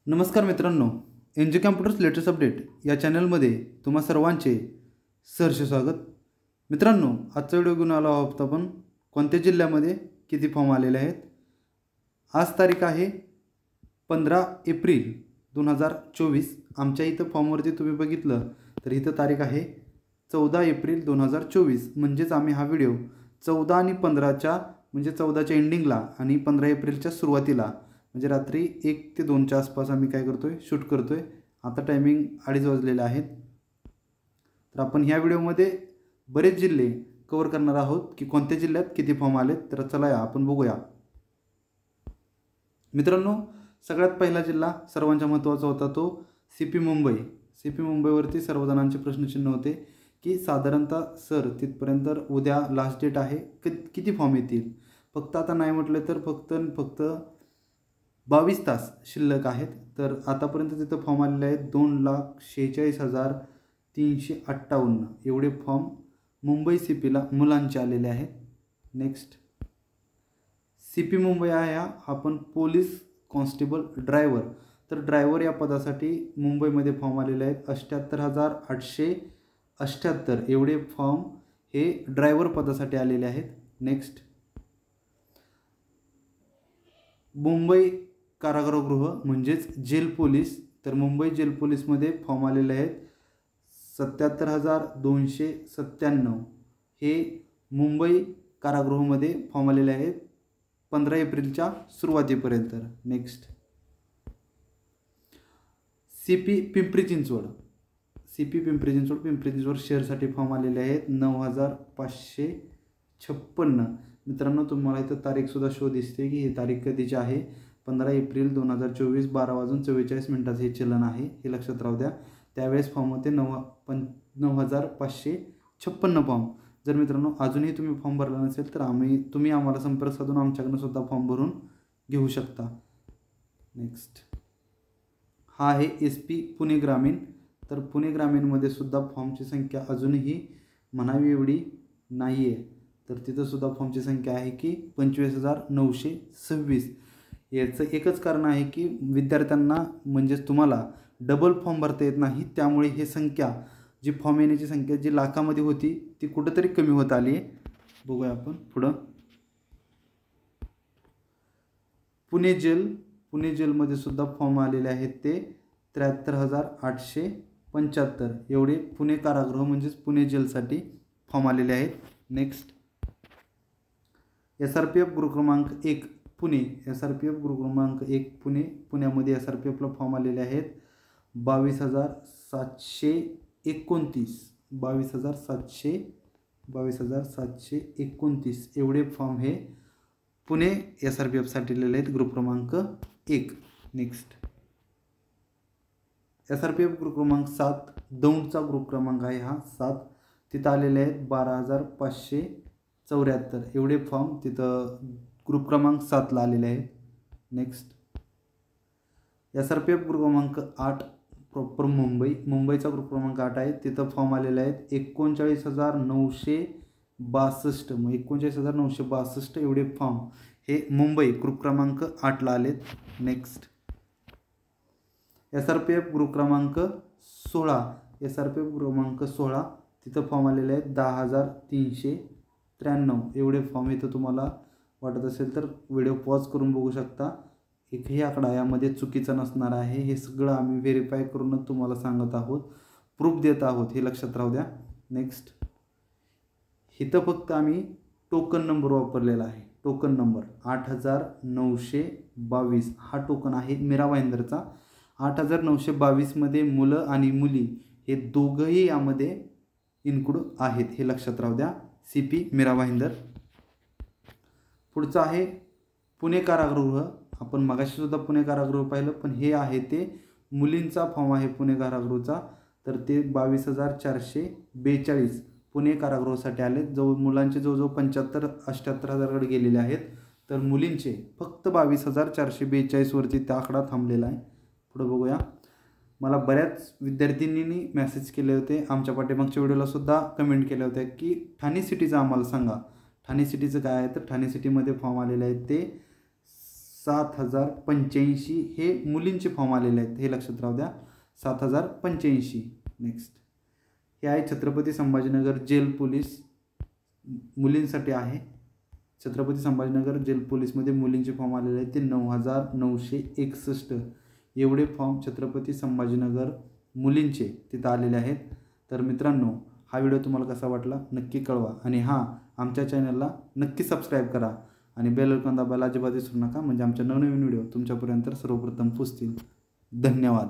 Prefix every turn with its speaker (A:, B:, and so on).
A: नमस्कार मित्रांनो, NJ computers latest update या चॅनलमध्ये तुम्हा सर्वांचे सहर्ष स्वागत. मित्रांनो, आजचा व्हिडिओ घेऊन आलो आहोत आपण कोणत्या जिल्ह्यामध्ये किती फॉर्म आलेले आहेत. आज तारीख आहे 15 एप्रिल 2024. आमच्या इथं फॉर्मवरती तुम्ही बघितलं तर इथं तारीख आहे 14 एप्रिल 2024. म्हणजेच आम्ही हा व्हिडिओ 14 आणि 15च्या म्हणजे 14च्या एंडिंगला आणि 15 एप्रिलच्या सुरुवातीला म्हणजे रात्री 1 ते 2च्या आसपास आम्ही काय करतो आहे, शूट करतो आहे. आता टायमिंग 2:30 वाजलेले आहेत. तर आपण ह्या व्हिडिओमध्ये बरेच जिल्हे कवर करणार आहोत की कोणत्या जिल्ह्यात किती फॉर्म आलेत. तर चला या आपण बघूया. मित्रांनो, सगळ्यात पहिला जिल्हा सर्वांच्या महत्त्वाचा होता तो CP मुंबई. CP मुंबईवरती सर्वजणांचे प्रश्नचिन्ह होते की साधारणतः सर तिथपर्यंत उद्या लास्ट डेट आहे, किती फॉर्म येतील. फक्त आता नाही म्हटलं तर फक्त 22 तास शिल्लक आहेत. तर आतापर्यंत तिथं फॉर्म आलेले आहेत 2,46,358 एवढे फॉर्म मुंबई CPला मुलांचे आलेले आहेत. नेक्स्ट CP मुंबई आहे हा पण पोलीस कॉन्स्टेबल ड्रायव्हर. तर ड्रायव्हर या पदासाठी मुंबईमध्ये फॉर्म आलेले आहेत 78,878 एवढे फॉर्म हे ड्रायव्हर पदासाठी आलेले आहेत. नेक्स्ट मुंबई कारागृह म्हणजेच जेल पोलीस. तर मुंबई जेल पोलीसमध्ये फॉर्म आलेले आहेत 77,297 हे मुंबई कारागृहामध्ये फॉर्म आलेले आहेत 15 एप्रिलच्या सुरुवातीपर्यंत. Next CP Pimpri Chinchwad. पिंपरी चिंचवड शहरसाठी फॉर्म आलेले आहेत 9,556. मित्रांनो, तुम्हाला इथं तारीखसुद्धा शो दिसते की ही तारीख कधीची आहे. 15 एप्रिल 2024 12:44 हे चलन आहे, हे लक्षात राहू द्या. त्यावेळेस फॉर्म होते 9,556 फॉर्म. जर मित्रांनो अजूनही तुम्ही फॉर्म भरला नसेल तर तुम्ही आम्हाला संपर्क साधून आमच्याकडनं सुद्धा फॉर्म भरून घेऊ शकता. नेक्स्ट हा आहे SP पुणे ग्रामीण. तर पुणे ग्रामीणमध्ये सुद्धा फॉर्मची संख्या अजूनही म्हणावी एवढी नाही आहे. तर तिथंसुद्धा फॉर्मची संख्या आहे की 25,926. याचं एकच कारण आहे की विद्यार्थ्यांना म्हणजेच तुम्हाला डबल फॉर्म भरता येत नाही. त्यामुळे हे संख्या जी फॉर्म येण्याची संख्या जी लाखामध्ये होती ती कुठंतरी कमी होत आली आहे. बघूया आपण पुढं. पुणे जेलमध्ये सुद्धा फॉर्म आलेले आहेत ते 73,875 एवढे पुणे कारागृह म्हणजेच पुणे जेलसाठी फॉर्म आलेले आहेत. नेक्स्ट SRPF गृह क्रमांक 1 पुणे. SRPF गृह क्रमांक 1 पुणे. पुण्यामध्ये SRPFला फॉर्म आलेले आहेत 22,729 22,729 एवढे फॉर्म हे पुणे SRPFसाठी लिहिले आहेत गृह क्रमांक 1. नेक्स्ट SRPF गृह क्रमांक 7 दौंडचा गृह क्रमांक आहे हा 7. तिथं आलेले आहेत 12,574 एवढे फॉर्म तिथं ग्रुप क्रमांक 7ला आलेले आहेत. नेक्स्ट SRPF गृह क्रमांक 8 प्रॉपर मुंबईचा ग्रुप क्रमांक 8 आहे. तिथं फॉर्म आलेले आहेत 39,962. मग 39,962 एवढे फॉर्म हे मुंबई ग्रुप क्रमांक 8ला आलेत. नेक्स्ट SRPF गृह क्रमांक 16. SRPF गृह क्रमांक 16 तिथं फॉर्म आलेले आहेत 10,393 एवढे फॉर्म. इथं तुम्हाला वाटत असेल तर व्हिडिओ पॉज करून बघू शकता. एकही आकडा यामध्ये चुकीचा नसणार आहे. हे सगळं आम्ही व्हेरीफाय करूनच तुम्हाला सांगत आहोत, प्रूफ देत आहोत, हे लक्षात राहू द्या. नेक्स्ट इथं फक्त आम्ही टोकन नंबर वापरलेला आहे. टोकन नंबर 8,922 हा टोकन आहे मीरा भाईंदरचा. 8,922मध्ये मुलं आणि मुली हे दोघंही यामध्ये इन्क्लूड आहेत, हे लक्षात राहू द्या. CP मीरा भाईंदर. पुढचं आहे पुणे कारागृह. आपण मगाशी सुद्धा पुणे कारागृह पाहिलं, पण हे आहे ते मुलींचा फॉर्म आहे पुणे कारागृहचा. तर ते 22,442 पुणे कारागृहासाठी आले. मुलांचे जवळजवळ 75,000-78,000 हजारकडे गेलेले आहेत. तर मुलींचे फक्त 22,442 वरती त्या आकडा थांबलेला आहे. पुढं बघूया. मला बऱ्याच विद्यार्थिनींनी मेसेज केले होते, आमच्या पाठीमागच्या व्हिडिओला सुद्धा कमेंट केल्या होत्या की ठाणे सिटीचं आम्हाला सांगा. ठाणे सिटीचं काय आहे तर ठाणे सिटीमध्ये फॉर्म आलेले आहेत ते 7085 हे मुलींचे फॉर्म आलेले आहेत, हे लक्षात राहू द्या. 7085. नेक्स्ट हे आहे छत्रपती संभाजीनगर जेल पोलीस, मुलींसाठी आहे. छत्रपती संभाजीनगर जेल पोलीसमध्ये मुलींचे फॉर्म आलेले आहेत ते 9961 एवढे फॉर्म छत्रपती संभाजीनगर मुलींचे तिथं आलेले आहेत. तर मित्रांनो, हा व्हिडिओ तुम्हाला कसा वाटला नक्की कळवा आणि आमच्या चॅनलला नक्की सबस्क्राईब करा आणि बेल आयकॉन दाबायला अजिबात विसरू नका, म्हणजे आमच्या नवनवीन व्हिडिओ तुमच्यापर्यंत सर्वप्रथम पोहोचतील. धन्यवाद.